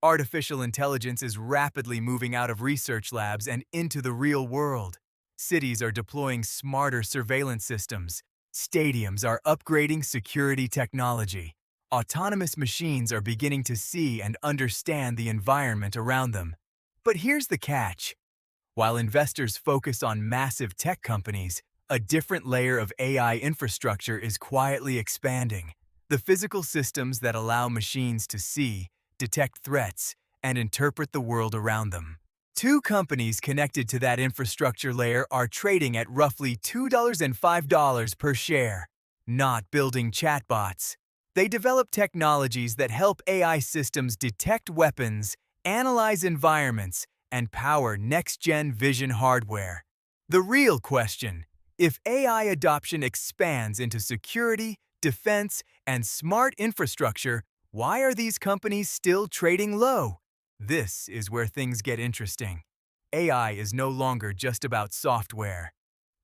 Artificial intelligence is rapidly moving out of research labs and into the real world. Cities are deploying smarter surveillance systems. Stadiums are upgrading security technology. Autonomous machines are beginning to see and understand the environment around them. But here's the catch. While investors focus on massive tech companies, a different layer of AI infrastructure is quietly expanding. The physical systems that allow machines to see, detect threats, and interpret the world around them. Two companies connected to that infrastructure layer are trading at roughly $2 and $5 per share. Not building chatbots. They develop technologies that help AI systems detect weapons, analyze environments, and power next-gen vision hardware. The real question: if AI adoption expands into security, defense, and smart infrastructure, why are these companies still trading low? This is where things get interesting. AI is no longer just about software.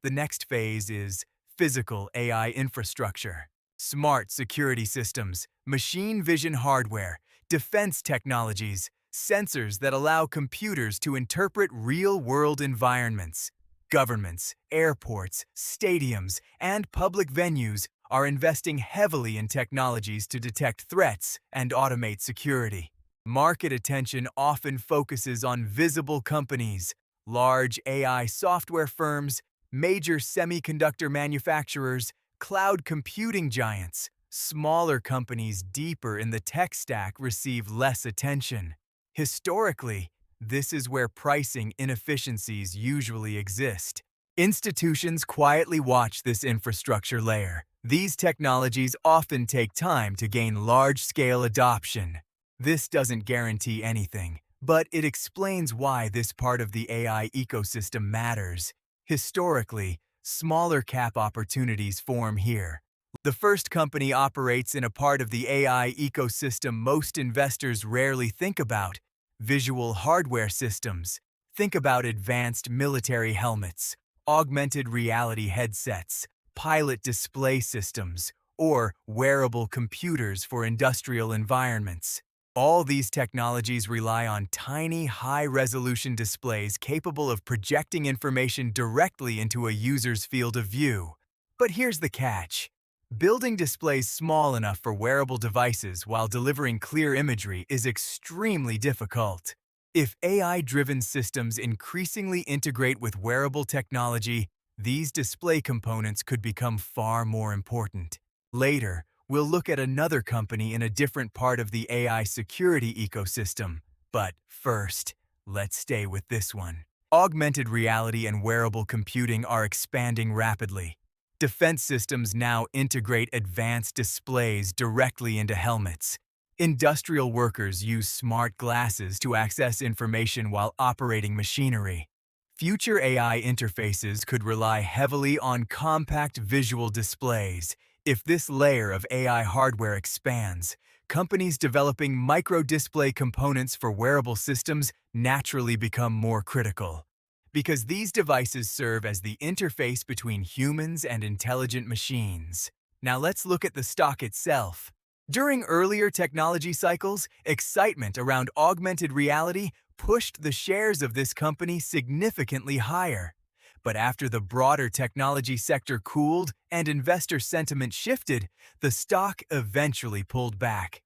The next phase is physical AI infrastructure. Smart security systems, machine vision hardware, defense technologies, sensors that allow computers to interpret real-world environments. Governments, airports, stadiums, and public venues are investing heavily in technologies to detect threats and automate security. Market attention often focuses on visible companies, large AI software firms, major semiconductor manufacturers, cloud computing giants. Smaller companies deeper in the tech stack receive less attention. Historically, this is where pricing inefficiencies usually exist. Institutions quietly watch this infrastructure layer. These technologies often take time to gain large-scale adoption. This doesn't guarantee anything, but it explains why this part of the AI ecosystem matters. Historically, smaller cap opportunities form here. The first company operates in a part of the AI ecosystem most investors rarely think about: visual hardware systems. Think about advanced military helmets, augmented reality headsets, pilot display systems, or wearable computers for industrial environments. All these technologies rely on tiny, high-resolution displays capable of projecting information directly into a user's field of view. But here's the catch. Building displays small enough for wearable devices while delivering clear imagery is extremely difficult. If AI-driven systems increasingly integrate with wearable technology, these display components could become far more important. Later, we'll look at another company in a different part of the AI security ecosystem. But first, let's stay with this one. Augmented reality and wearable computing are expanding rapidly. Defense systems now integrate advanced displays directly into helmets. Industrial workers use smart glasses to access information while operating machinery. Future AI interfaces could rely heavily on compact visual displays. If this layer of AI hardware expands, companies developing micro-display components for wearable systems naturally become more critical, because these devices serve as the interface between humans and intelligent machines. Now let's look at the stock itself. During earlier technology cycles, excitement around augmented reality pushed the shares of this company significantly higher. But after the broader technology sector cooled and investor sentiment shifted, the stock eventually pulled back.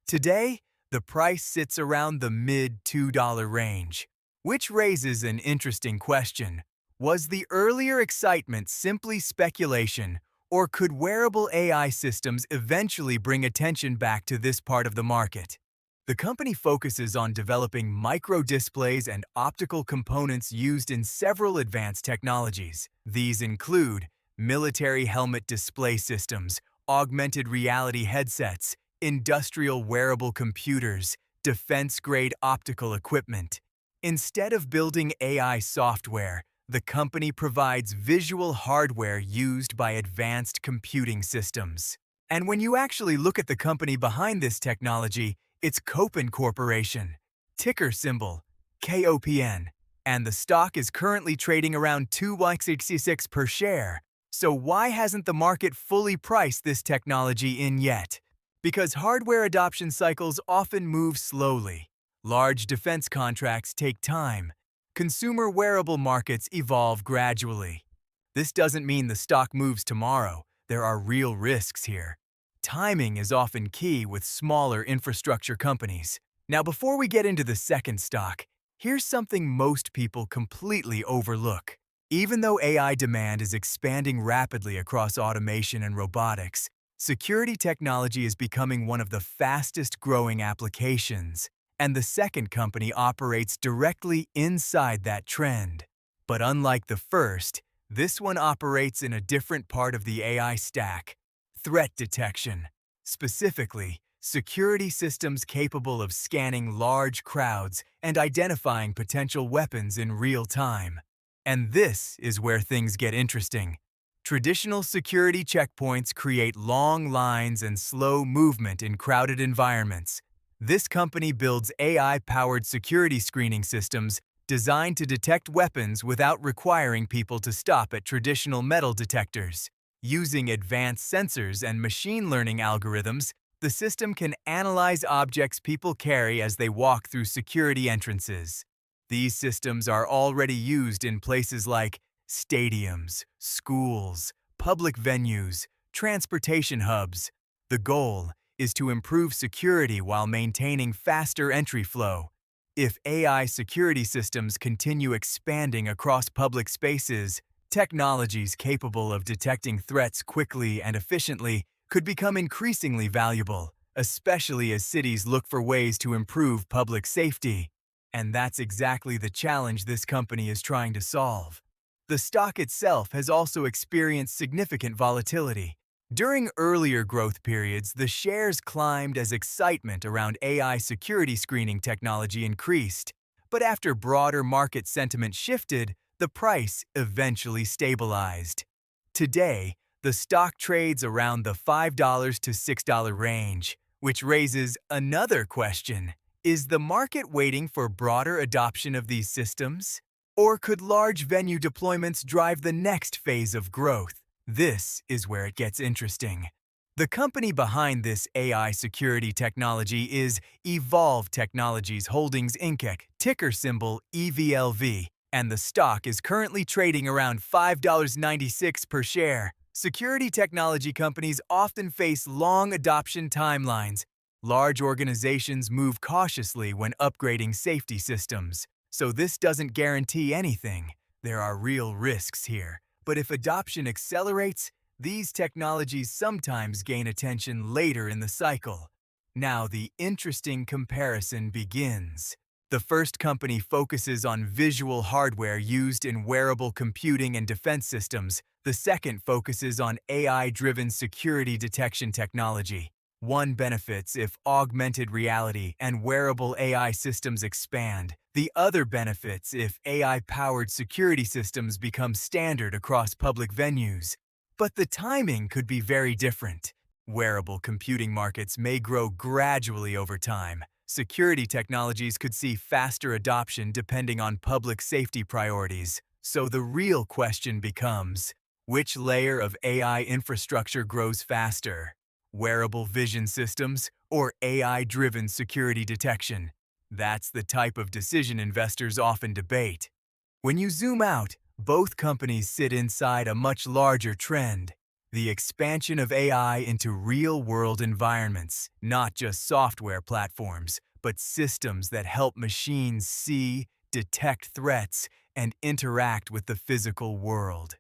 Today, the price sits around the mid-$2 range, which raises an interesting question. Was the earlier excitement simply speculation, or could wearable AI systems eventually bring attention back to this part of the market? The company focuses on developing micro-displays and optical components used in several advanced technologies. These include military helmet display systems, augmented reality headsets, industrial wearable computers, defense-grade optical equipment. Instead of building AI software, the company provides visual hardware used by advanced computing systems. And when you actually look at the company behind this technology, it's Kopin Corporation, ticker symbol KOPN, and the stock is currently trading around 2.66 per share. So why hasn't the market fully priced this technology in yet? Because hardware adoption cycles often move slowly. Large defense contracts take time. Consumer wearable markets evolve gradually. This doesn't mean the stock moves tomorrow. There are real risks here. Timing is often key with smaller infrastructure companies. Now, before we get into the second stock, here's something most people completely overlook. Even though AI demand is expanding rapidly across automation and robotics, security technology is becoming one of the fastest-growing applications, and the second company operates directly inside that trend. But unlike the first, this one operates in a different part of the AI stack: threat detection. Specifically, security systems capable of scanning large crowds and identifying potential weapons in real time. And this is where things get interesting. Traditional security checkpoints create long lines and slow movement in crowded environments. This company builds AI-powered security screening systems designed to detect weapons without requiring people to stop at traditional metal detectors. Using advanced sensors and machine learning algorithms, the system can analyze objects people carry as they walk through security entrances. These systems are already used in places like stadiums, schools, public venues, transportation hubs. The goal is to improve security while maintaining faster entry flow. If AI security systems continue expanding across public spaces, technologies capable of detecting threats quickly and efficiently could become increasingly valuable, especially as cities look for ways to improve public safety. And that's exactly the challenge this company is trying to solve. The stock itself has also experienced significant volatility. During earlier growth periods, the shares climbed as excitement around AI security screening technology increased. But after broader market sentiment shifted, the price eventually stabilized. Today, the stock trades around the $5 to $6 range, which raises another question. Is the market waiting for broader adoption of these systems? Or could large venue deployments drive the next phase of growth? This is where it gets interesting. The company behind this AI security technology is Evolve Technologies Holdings Inc., ticker symbol EVLV, and the stock is currently trading around $5.96 per share. Security technology companies often face long adoption timelines. Large organizations move cautiously when upgrading safety systems, so this doesn't guarantee anything. There are real risks here. But if adoption accelerates, these technologies sometimes gain attention later in the cycle. Now the interesting comparison begins. The first company focuses on visual hardware used in wearable computing and defense systems. The second focuses on AI-driven security detection technology. One benefits if augmented reality and wearable AI systems expand. The other benefits if AI-powered security systems become standard across public venues. But the timing could be very different. Wearable computing markets may grow gradually over time. Security technologies could see faster adoption depending on public safety priorities. So the real question becomes, which layer of AI infrastructure grows faster? Wearable vision systems or AI-driven security detection? That's the type of decision investors often debate. When you zoom out, both companies sit inside a much larger trend: the expansion of AI into real-world environments, not just software platforms, but systems that help machines see, detect threats, and interact with the physical world.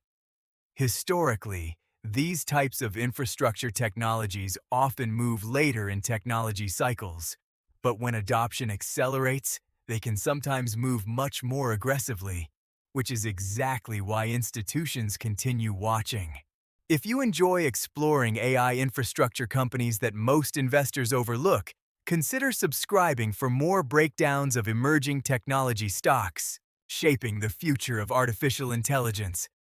Historically, these types of infrastructure technologies often move later in technology cycles, but when adoption accelerates, they can sometimes move much more aggressively, which is exactly why institutions continue watching. If you enjoy exploring AI infrastructure companies that most investors overlook, consider subscribing for more breakdowns of emerging technology stocks, shaping the future of artificial intelligence.